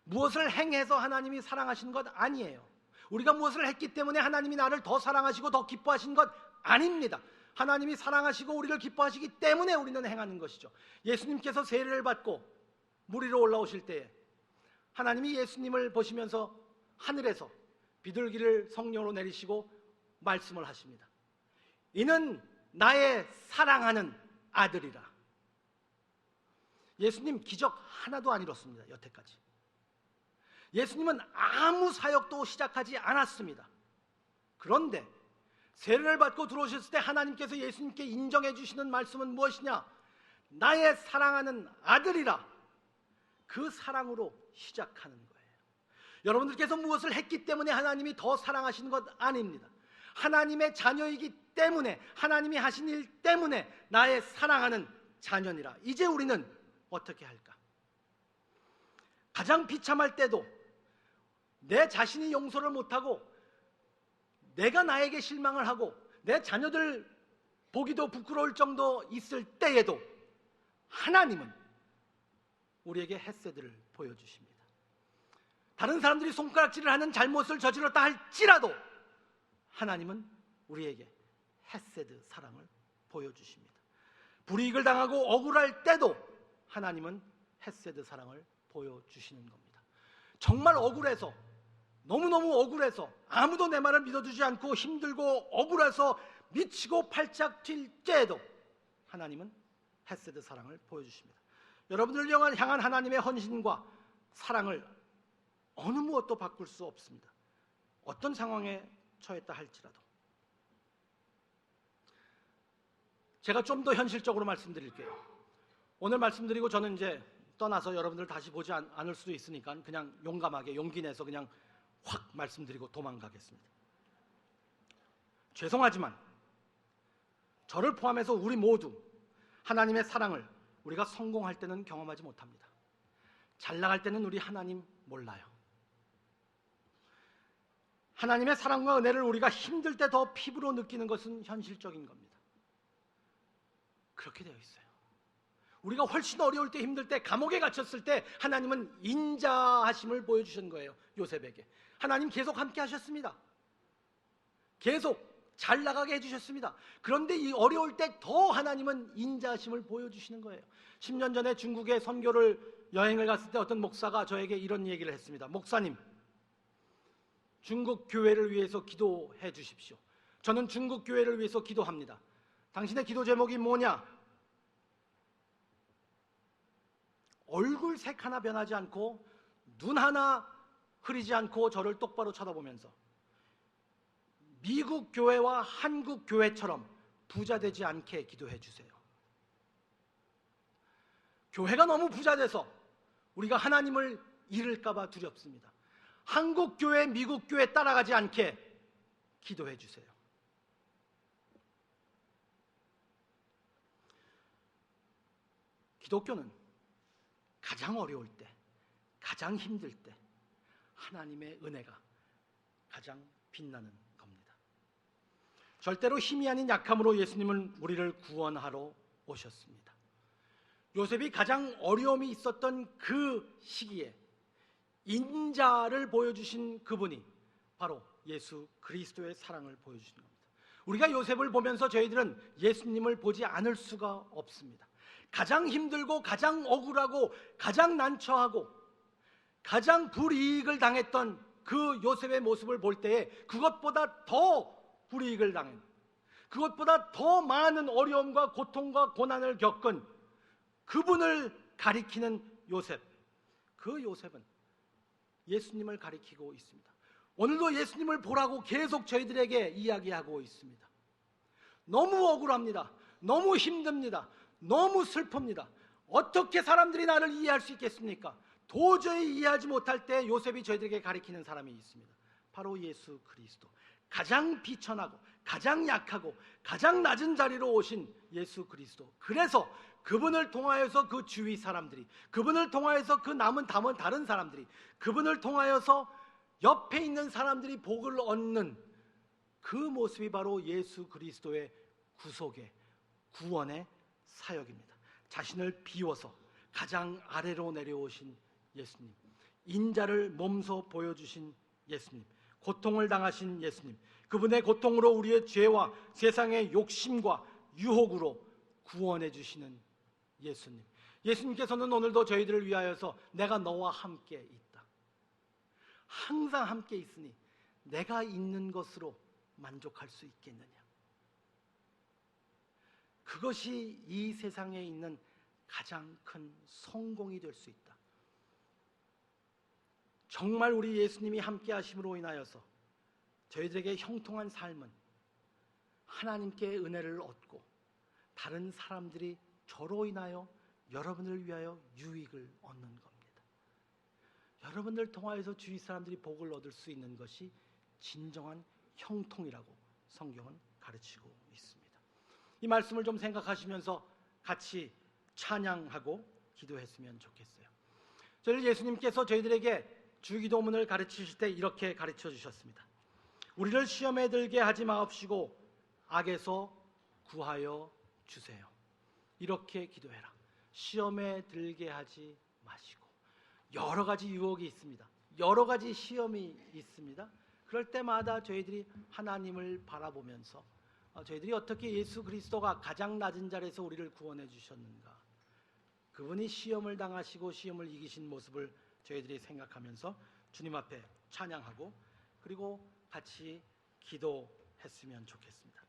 무엇을 행해서 하나님이 사랑하시는 것 아니에요. 우리가 무엇을 했기 때문에 하나님이 나를 더 사랑하시고 더 기뻐하신 것 아닙니다. 하나님이 사랑하시고 우리를 기뻐하시기 때문에 우리는 행하는 것이죠. 예수님께서 세례를 받고 물 위로 올라오실 때에 하나님이 예수님을 보시면서 하늘에서 비둘기를 성령으로 내리시고 말씀을 하십니다. 이는 나의 사랑하는 아들이라. 예수님 기적 하나도 안 이뤘습니다. 여태까지. 예수님은 아무 사역도 시작하지 않았습니다. 그런데 세례를 받고 들어오셨을 때 하나님께서 예수님께 인정해 주시는 말씀은 무엇이냐? 나의 사랑하는 아들이라. 그 사랑으로 시작하는 거예요. 여러분들께서 무엇을 했기 때문에 하나님이 더 사랑하시는 것 아닙니다. 하나님의 자녀이기 때문에, 하나님이 하신 일 때문에 나의 사랑하는 자녀니라. 이제 우리는 어떻게 할까? 가장 비참할 때도 내 자신이 용서를 못하고 내가 나에게 실망을 하고 내 자녀들 보기도 부끄러울 정도 있을 때에도 하나님은 우리에게 헤세드를 보여주십니다. 다른 사람들이 손가락질을 하는 잘못을 저질렀다 할지라도 하나님은 우리에게 헤세드 사랑을 보여주십니다. 불이익을 당하고 억울할 때도 하나님은 헤세드 사랑을 보여주시는 겁니다. 정말 억울해서, 너무너무 억울해서 아무도 내 말을 믿어주지 않고 힘들고 억울해서 미치고 팔짝 뛸 때에도 하나님은 헤세드 사랑을 보여주십니다. 여러분들을 향한 하나님의 헌신과 사랑을 어느 무엇도 바꿀 수 없습니다. 어떤 상황에 처했다 할지라도. 제가 좀 더 현실적으로 말씀드릴게요. 오늘 말씀드리고 저는 이제 떠나서 여러분들 다시 보지 않을 수도 있으니까 그냥 용감하게 용기 내서 그냥 확 말씀드리고 도망가겠습니다. 죄송하지만 저를 포함해서 우리 모두 하나님의 사랑을 우리가 성공할 때는 경험하지 못합니다. 잘 나갈 때는 우리 하나님 몰라요. 하나님의 사랑과 은혜를 우리가 힘들 때 더 피부로 느끼는 것은 현실적인 겁니다. 그렇게 되어 있어요. 우리가 훨씬 어려울 때, 힘들 때, 감옥에 갇혔을 때 하나님은 인자하심을 보여주신 거예요. 요셉에게 하나님 계속 함께 하셨습니다. 계속 잘 나가게 해주셨습니다. 그런데 이 어려울 때 더 하나님은 인자하심을 보여주시는 거예요. 10년 전에 중국에 선교를 여행을 갔을 때 어떤 목사가 저에게 이런 얘기를 했습니다. 목사님, 중국 교회를 위해서 기도해 주십시오. 저는 중국 교회를 위해서 기도합니다. 당신의 기도 제목이 뭐냐? 얼굴색 하나 변하지 않고 눈 하나 흐리지 않고 저를 똑바로 쳐다보면서 미국 교회와 한국 교회처럼 부자 되지 않게 기도해 주세요. 교회가 너무 부자 돼서 우리가 하나님을 잃을까 봐 두렵습니다. 한국 교회, 미국 교회 따라가지 않게 기도해 주세요. 기독교는 가장 어려울 때, 가장 힘들 때 하나님의 은혜가 가장 빛나는 겁니다. 절대로 힘이 아닌 약함으로 예수님은 우리를 구원하러 오셨습니다. 요셉이 가장 어려움이 있었던 그 시기에 인자를 보여주신 그분이 바로 예수 그리스도의 사랑을 보여주신 겁니다. 우리가 요셉을 보면서 저희들은 예수님을 보지 않을 수가 없습니다. 가장 힘들고 가장 억울하고 가장 난처하고 가장 불이익을 당했던 그 요셉의 모습을 볼 때에 그것보다 더 불이익을 당한, 그것보다 더 많은 어려움과 고통과 고난을 겪은 그분을 가리키는 요셉, 그 요셉은 예수님을 가리키고 있습니다. 오늘도 예수님을 보라고 계속 저희들에게 이야기하고 있습니다. 너무 억울합니다. 너무 힘듭니다. 너무 슬픕니다. 어떻게 사람들이 나를 이해할 수 있겠습니까? 도저히 이해하지 못할 때 요셉이 저희들에게 가리키는 사람이 있습니다. 바로 예수 그리스도. 가장 비천하고 가장 약하고 가장 낮은 자리로 오신 예수 그리스도. 그래서 그분을 통하여서 그 주위 사람들이, 그분을 통하여서 그 남은 다른 사람들이, 그분을 통하여서 옆에 있는 사람들이 복을 얻는 그 모습이 바로 예수 그리스도의 구속의, 구원의 사역입니다. 자신을 비워서 가장 아래로 내려오신 예수님, 인자를 몸소 보여주신 예수님, 고통을 당하신 예수님, 그분의 고통으로 우리의 죄와 세상의 욕심과 유혹으로 구원해 주시는 예수님. 예수님께서는 오늘도 저희들을 위하여서 내가 너와 함께 있다, 항상 함께 있으니 내가 있는 것으로 만족할 수 있겠느냐. 그것이 이 세상에 있는 가장 큰 성공이 될 수 있다. 정말 우리 예수님이 함께 하심으로 인하여서 저희들에게 형통한 삶은 하나님께 은혜를 얻고 다른 사람들이 저로 인하여 여러분을 위하여 유익을 얻는 겁니다. 여러분들 통하여서 주위 사람들이 복을 얻을 수 있는 것이 진정한 형통이라고 성경은 가르치고 있습니다. 이 말씀을 좀 생각하시면서 같이 찬양하고 기도했으면 좋겠어요. 저희 예수님께서 저희들에게 주기도문을 가르치실 때 이렇게 가르쳐 주셨습니다. 우리를 시험에 들게 하지 마옵시고 악에서 구하여 주세요. 이렇게 기도해라. 시험에 들게 하지 마시고. 여러 가지 유혹이 있습니다. 여러 가지 시험이 있습니다. 그럴 때마다 저희들이 하나님을 바라보면서 저희들이 어떻게 예수 그리스도가 가장 낮은 자리에서 우리를 구원해 주셨는가, 그분이 시험을 당하시고 시험을 이기신 모습을 저희들이 생각하면서 주님 앞에 찬양하고 그리고 같이 기도했으면 좋겠습니다.